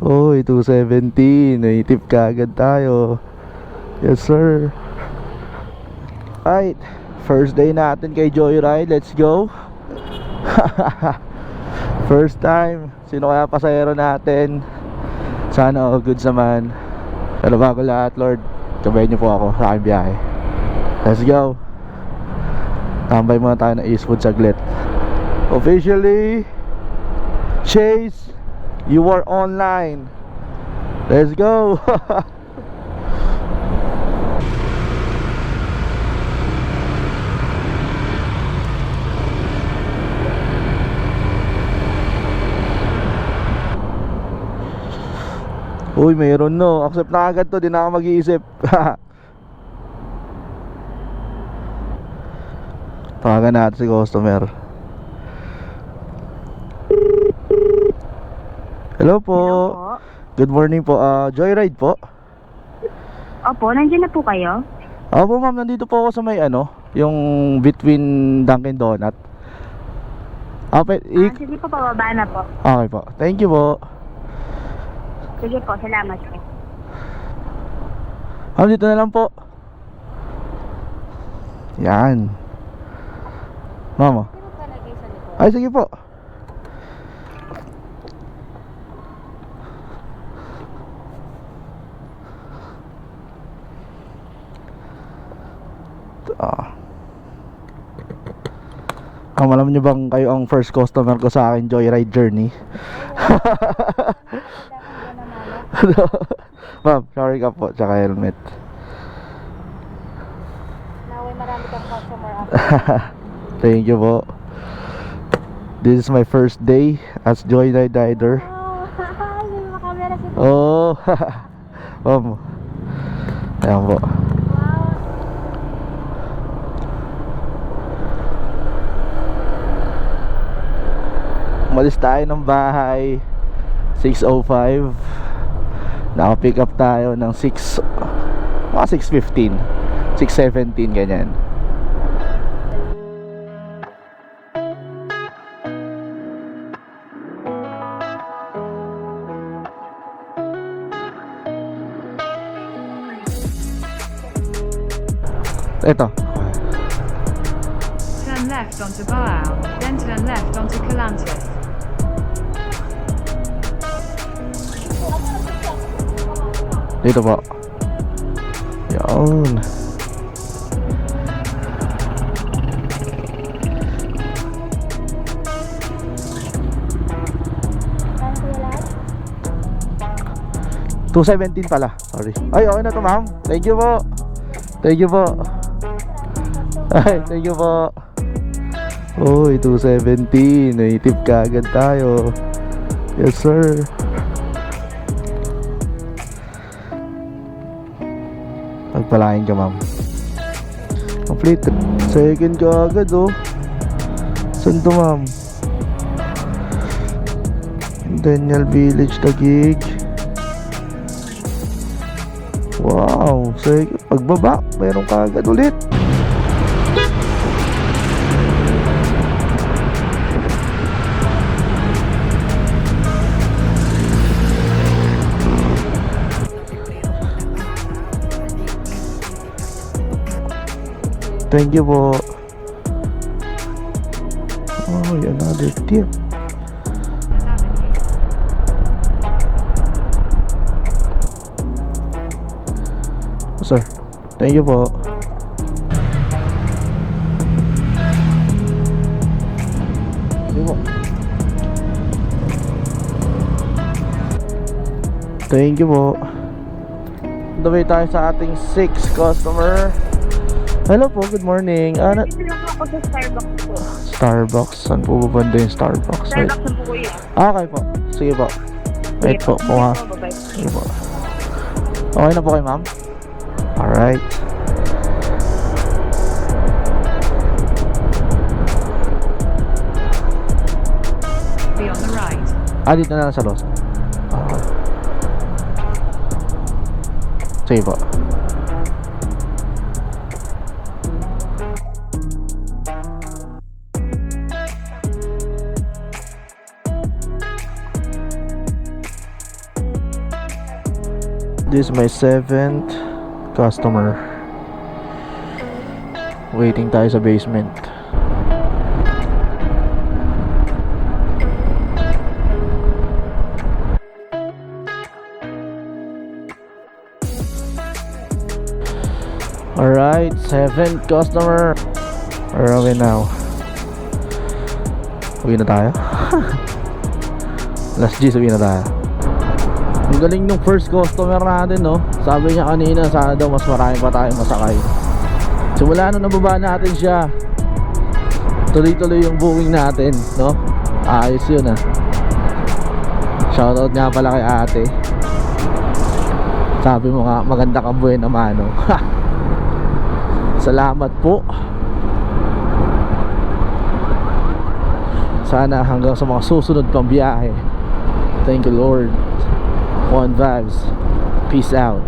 Uy, 270. Naitip ka agad tayo. Yes, sir. Alright. First day natin kay Joyride. Let's go. First time. Sino kaya pasahero natin? Sana all good naman. Pero bago lahat, Lord, gabayan niyo po ako sa aking biyahe. Let's go. Tambay muna tayo ng Eastwood saglit. Officially, Chase, you are online. Let's go. Uy, mayroon no. Accept na agad to, di na ako mag-iisip. Tawagan natin si customer. Hello po. Hello po. Good morning po. Joyride po. Opo, nandiyan na po kayo? Opo ma'am, nandito po ako sa may yung between Dunkin Donut. Sige po, pababa na po. Okay po. Thank you po. Sige po, salamat po. Dito na lang po. Yan. Mama. Ay, sige po. Alam niyo bang kayo ang first customer ko sa akin Joyride journey? Ma'am, sorry ka po, tsaka helmet. Naway marami kang customer ako. Thank you po. This is my first day as Joyride rider. May makamera si Oh, ma'am. Ayan po. Umalis tayo ng bahay 6:05. Naka-pick up tayo ng 6:15, 6:17 ganyan. Ito. Turn left onto Boao, then turn left onto Calantis. Dito po. Yan. $217 pala. Sorry. Ay, okay na to, ma'am. Thank you po. Thank you po. Ay, thank you po. Uy, 270. Naitip ka agad tayo. Yes, sir. Pagpalain ka, ma'am. Complete. Second ka agad, oh. Saan to, ma'am? Daniel Village, Taguig. Wow. Second. Pagbaba, mayroon ka agad ulit. Thank you po. Oh, another tip. Sir, thank you po. Thank you po. Thank you po. Daway tayo sa ating 6th customer. Hello po, good morning. Dito lang ako sa Starbucks po. Starbucks? Saan po banda yung Starbucks? Wait. Starbucks na po kuya. Okay po. Sige po. Wait po. Kuha. Bye-bye. Sige po. Okay na po kayo, ma'am? Alright. Be on the right. Dito na lang sa Los. Okay. Sige po. This is my 7th customer. Waiting tayo sa basement. Alright, 7th customer. Where are we now? Uwi na tayo. Last G, uwi na tayo. Ang galing nung first customer natin, no? Sabi niya kanina, sana daw mas marami pa tayong masakay. Simula nung nababa natin siya, tuloy-tuloy yung booking natin, no? Ayos yun, ah. Shoutout nga pala kay ate. Sabi mo nga, maganda kang buhay na mano. Salamat po. Sana hanggang sa mga susunod pang biyahe. Thank you, Lord. One vibes. Peace out.